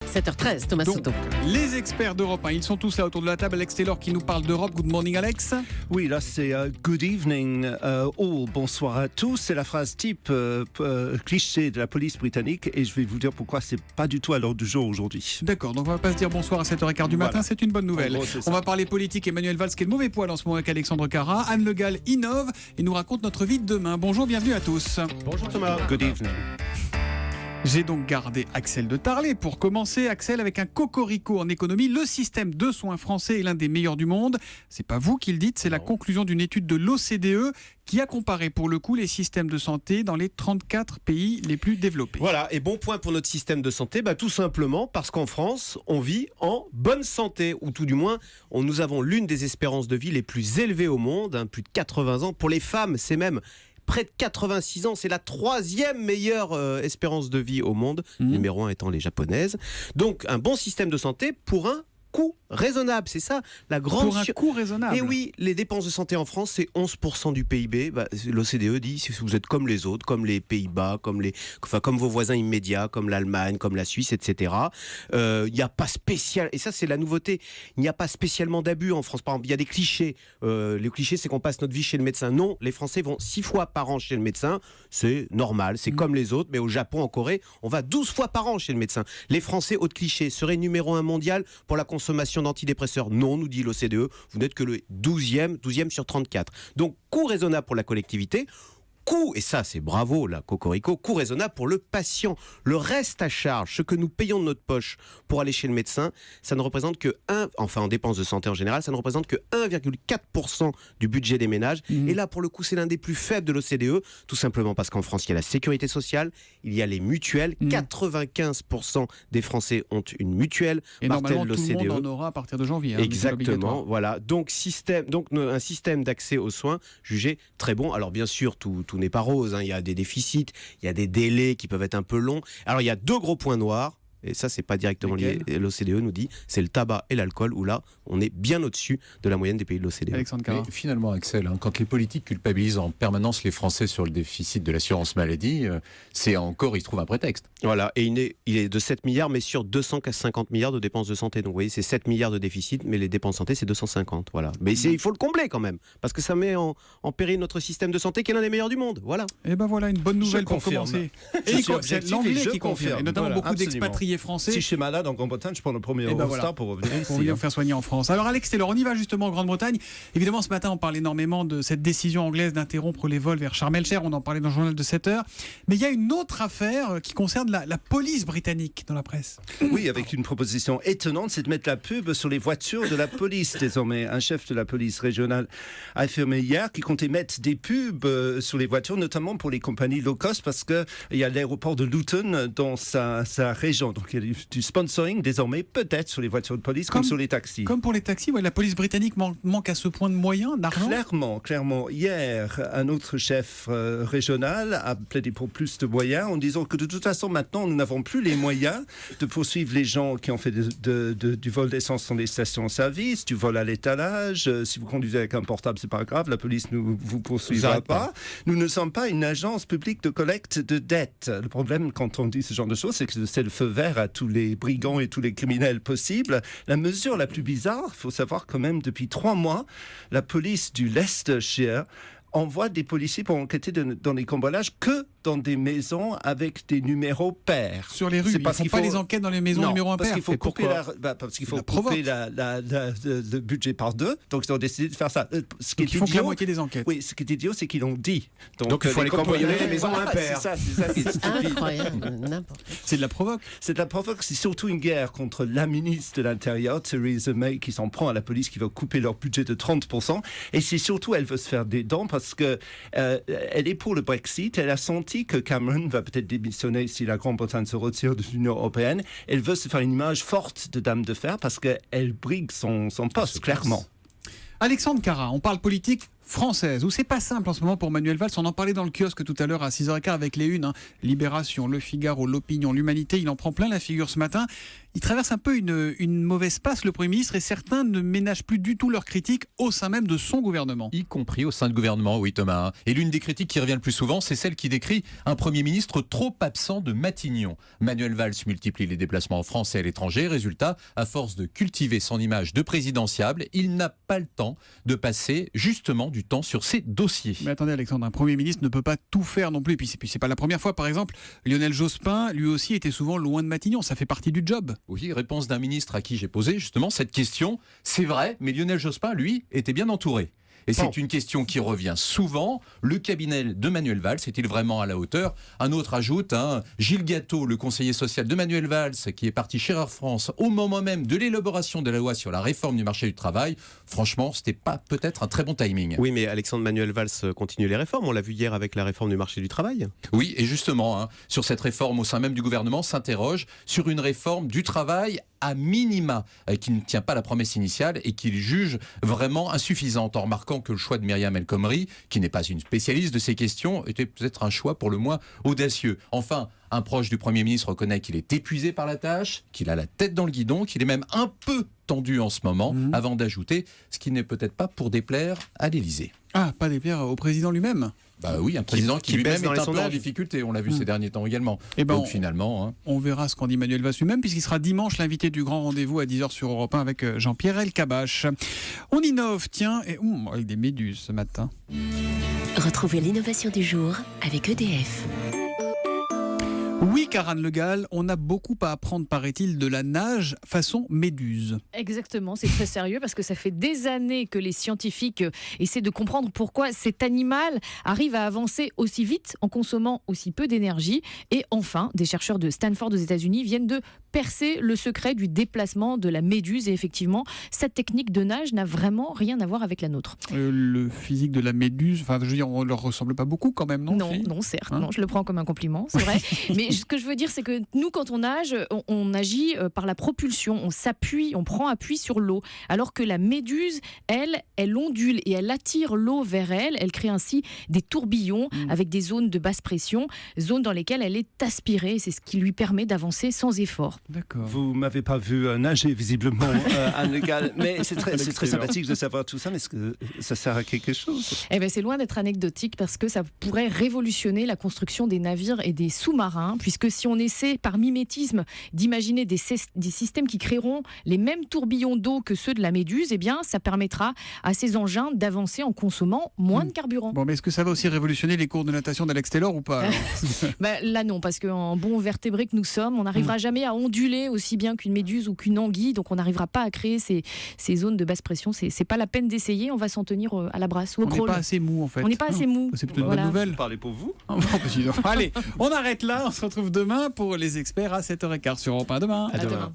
7h13, Thomas Donc, Soto. les experts d'Europe 1, ils sont tous là autour de la table. Alex Taylor qui nous parle d'Europe. Good morning, Alex. Oui, là c'est good evening all, bonsoir à tous. C'est la phrase type cliché de la police britannique et je vais vous dire pourquoi c'est pas du tout à l'ordre du jour aujourd'hui. D'accord, donc on va pas se dire bonsoir à 7h15 du matin, Voilà. c'est une bonne nouvelle. En gros, c'est ça. On va parler politique. Emmanuel Valls qui est de mauvais poil en ce moment avec Alexandre Carra. Anne Le Gall innove et nous raconte notre vie de demain. Bonjour, bienvenue à tous. Bonjour Thomas. Good evening. J'ai donc gardé Axel de Tarlet pour commencer. Axel, avec un cocorico en économie, le système de soins français est l'un des meilleurs du monde. C'est pas vous qui le dites, c'est la conclusion d'une étude de l'OCDE qui a comparé pour le coup les systèmes de santé dans les 34 pays les plus développés. Voilà, et bon point pour notre système de santé, tout simplement parce qu'en France, on vit en bonne santé, ou tout du moins, nous avons l'une des espérances de vie les plus élevées au monde, plus de 80 ans. Pour les femmes, c'est même près de 86 ans, c'est la 3e meilleure espérance de vie au monde, numéro 1 étant les japonaises. Donc un bon système de santé pour un coût raisonnable, c'est ça la grande... Pour un coût raisonnable. Et oui, les dépenses de santé en France, c'est 11% du PIB. L'OCDE dit si vous êtes comme les autres, comme les Pays-Bas, comme vos voisins immédiats, comme l'Allemagne, comme la Suisse, etc. Il n'y a pas spécial, et ça c'est la nouveauté, il n'y a pas spécialement d'abus en France. Par exemple, il y a des clichés. Les clichés, c'est qu'on passe notre vie chez le médecin. Non, les Français vont 6 fois par an chez le médecin. C'est normal, c'est comme les autres. Mais au Japon, en Corée, on va 12 fois par an chez le médecin. Les Français, autre cliché, seraient numéro 1 mondial pour la consommation d'antidépresseurs. Non, nous dit l'OCDE, vous n'êtes que le 12e sur 34. Donc, coût raisonnable pour la collectivité. Coût, et ça c'est bravo la cocorico, coût raisonnable pour le patient. Le reste à charge, ce que nous payons de notre poche pour aller chez le médecin, ça ne représente que en dépenses de santé en général, ça ne représente que 1,4% du budget des ménages. Et là, pour le coup, c'est l'un des plus faibles de l'OCDE, tout simplement parce qu'en France, il y a la sécurité sociale, il y a les mutuelles. 95% des Français ont une mutuelle. Et martèle normalement, tout le l'OCDE. monde en aura à partir de janvier. Mais c'est Exactement, obligatoire. voilà. Donc un système d'accès aux soins jugé très bon. Alors bien sûr, tout n'est pas rose, il y a des déficits, il y a des délais qui peuvent être un peu longs. Alors il y a 2 gros points noirs, et ça c'est pas directement lié, l'OCDE nous dit, c'est le tabac et l'alcool, où là on est bien au-dessus de la moyenne des pays de l'OCDE. Alexandre Carra. Mais finalement, Axel, quand les politiques culpabilisent en permanence les Français sur le déficit de l'assurance maladie, il se trouve un prétexte. Voilà, et il est de 7 milliards, mais sur 250 milliards de dépenses de santé. Donc vous voyez, c'est 7 milliards de déficit, mais les dépenses de santé, c'est 250. Voilà. Mais il faut le combler quand même, parce que ça met en péril notre système de santé qui est l'un des meilleurs du monde. Voilà. Et ben voilà, une bonne nouvelle pour confirme. commencer. Je Et suis objectif c'est l'anglais et je qui confirme, confirme. et notamment Voilà, beaucoup absolument. d'expatriés français. Si je suis malade en Grande-Bretagne, je prends le premier Et ben Eurostar voilà. pour revenir ici. Pour venir faire soigner en France. Alors Alex Taylor, on y va justement en Grande-Bretagne. Évidemment, ce matin, on parle énormément de cette décision anglaise d'interrompre les vols vers Sharm el-Sheikh. On en parlait dans le journal de 7h. Mais il y a une autre affaire qui concerne la police britannique dans la presse. Oui, avec une proposition étonnante, c'est de mettre la pub sur les voitures de la police désormais. Un chef de la police régionale a affirmé hier qu'il comptait mettre des pubs sur les voitures, notamment pour les compagnies low cost, parce qu'il y a l'aéroport de Luton dans sa région. Donc il y a du sponsoring désormais, peut-être sur les voitures de police comme sur les taxis. Comme pour les taxis, ouais, la police britannique manque à ce point de moyens, d'argent. Clairement. Hier, un autre chef régional a plaidé pour plus de moyens en disant que de toute façon, maintenant, nous n'avons plus les moyens de poursuivre les gens qui ont fait du vol d'essence dans les stations-service, du vol à l'étalage. Si vous conduisez avec un portable, c'est pas grave, la police ne vous poursuivra pas. Nous ne sommes pas une agence publique de collecte de dettes. Le problème, quand on dit ce genre de choses, c'est que c'est le feu vert à tous les brigands et tous les criminels possibles. La mesure la plus bizarre, il faut savoir quand même, depuis 3 mois, la police du Leicestershire envoie des policiers pour enquêter dans les cambriolages que dans des maisons avec des numéros pairs. Sur les rues, ils ne font pas les enquêtes dans les maisons numéro parce impair. qu'il faut couper le budget par 2, donc ils ont décidé de faire ça. Donc ils font que la moitié des enquêtes. Oui, ce qui est idiot, c'est qu'ils l'ont dit. Donc il faut aller cambrioler les maisons impaires. C'est ça qui est stupide. Incroyable, n'importe. C'est de la provoque. C'est de la provoque, c'est surtout une guerre contre la ministre de l'Intérieur, Theresa May, qui s'en prend à la police, qui veut couper leur budget de 30%. Et c'est surtout, elle veut se faire des dents parce que elle est pour le Brexit. Elle a senti que Cameron va peut-être démissionner si la Grande-Bretagne se retire de l'Union européenne. Elle veut se faire une image forte de dame de fer parce qu'elle brigue son poste, clairement. Alexandre Carra, on parle politique française, où c'est pas simple en ce moment pour Manuel Valls. On en parlait dans le kiosque tout à l'heure à 6h15 avec les unes. Libération, Le Figaro, L'Opinion, L'Humanité. Il en prend plein la figure ce matin. Il traverse un peu une mauvaise passe, le Premier ministre, et certains ne ménagent plus du tout leurs critiques au sein même de son gouvernement. Y compris au sein du gouvernement, oui Thomas. Et l'une des critiques qui revient le plus souvent, c'est celle qui décrit un Premier ministre trop absent de Matignon. Manuel Valls multiplie les déplacements en France et à l'étranger. Résultat, à force de cultiver son image de présidentiable, il n'a pas le temps de passer justement du temps sur ses dossiers. Mais attendez Alexandre, un Premier ministre ne peut pas tout faire non plus. Et puis c'est pas la première fois. Par exemple, Lionel Jospin, lui aussi, était souvent loin de Matignon. Ça fait partie du job. Oui, réponse d'un ministre à qui j'ai posé justement cette question. C'est vrai, mais Lionel Jospin, lui, était bien entouré. Et c'est une question qui revient souvent. Le cabinet de Manuel Valls est-il vraiment à la hauteur? Un autre ajoute, Gilles Gâteau, le conseiller social de Manuel Valls, qui est parti chez Air France au moment même de l'élaboration de la loi sur la réforme du marché du travail. Franchement, c'était pas peut-être un très bon timing. Oui, mais Alexandre Manuel Valls continue les réformes. On l'a vu hier avec la réforme du marché du travail. Oui, et justement, sur cette réforme au sein même du gouvernement, s'interroge sur une réforme du travail à minima, qui ne tient pas la promesse initiale et qu'il juge vraiment insuffisante, en remarquant que le choix de Myriam El Khomri, qui n'est pas une spécialiste de ces questions, était peut-être un choix pour le moins audacieux. Enfin, un proche du Premier ministre reconnaît qu'il est épuisé par la tâche, qu'il a la tête dans le guidon, qu'il est même un peu tendu en ce moment, avant d'ajouter ce qui n'est peut-être pas pour déplaire à l'Élysée. Ah, pas déplaire au président lui-même? Bah oui, un président qui lui-même est un peu en difficulté, on l'a vu ces derniers temps également. Et donc finalement... On verra ce qu'en dit Manuel Valls lui-même, puisqu'il sera dimanche l'invité du grand rendez-vous à 10h sur Europe 1 avec Jean-Pierre Elkabbach. On innove, tiens, et avec des méduses ce matin. Retrouvez l'innovation du jour avec EDF. Oui, Karan Le Gall, on a beaucoup à apprendre, paraît-il, de la nage façon méduse. Exactement, c'est très sérieux parce que ça fait des années que les scientifiques essaient de comprendre pourquoi cet animal arrive à avancer aussi vite en consommant aussi peu d'énergie. Et enfin, des chercheurs de Stanford aux États-Unis viennent de percer le secret du déplacement de la méduse. Et effectivement, cette technique de nage n'a vraiment rien à voir avec la nôtre. Le physique de la méduse, enfin, je veux dire, on ne leur ressemble pas beaucoup quand même, non? Non, certes, non, je le prends comme un compliment, c'est vrai. Mais ce que je veux dire, c'est que nous, quand on nage, on agit par la propulsion, on s'appuie, on prend appui sur l'eau. Alors que la méduse, elle ondule et elle attire l'eau vers elle. Elle crée ainsi des tourbillons avec des zones de basse pression, zones dans lesquelles elle est aspirée. C'est ce qui lui permet d'avancer sans effort. D'accord. Vous ne m'avez pas vu nager, visiblement, Anne Le Gall. Mais c'est très sympathique de savoir tout ça, mais est-ce que ça sert à quelque chose? Eh bien, c'est loin d'être anecdotique parce que ça pourrait révolutionner la construction des navires et des sous-marins, puisque si on essaie par mimétisme d'imaginer des systèmes qui créeront les mêmes tourbillons d'eau que ceux de la méduse, eh bien, ça permettra à ces engins d'avancer en consommant moins de carburant. Bon, mais est-ce que ça va aussi révolutionner les cours de natation d'Alex Taylor ou pas? Là non, parce qu'en bon vertébré que nous sommes, on n'arrivera jamais à onduler aussi bien qu'une méduse ou qu'une anguille, donc on n'arrivera pas à créer ces zones de basse pression. C'est pas la peine d'essayer, on va s'en tenir à la brasse ou au crawl. On n'est pas assez mou en fait. On n'est pas assez mou. C'est plutôt une bonne nouvelle. Vous parlez pour vous? Allez, on arrête là, on se retrouve demain pour les experts à 7h15 sur Europe 1. Demain. À demain.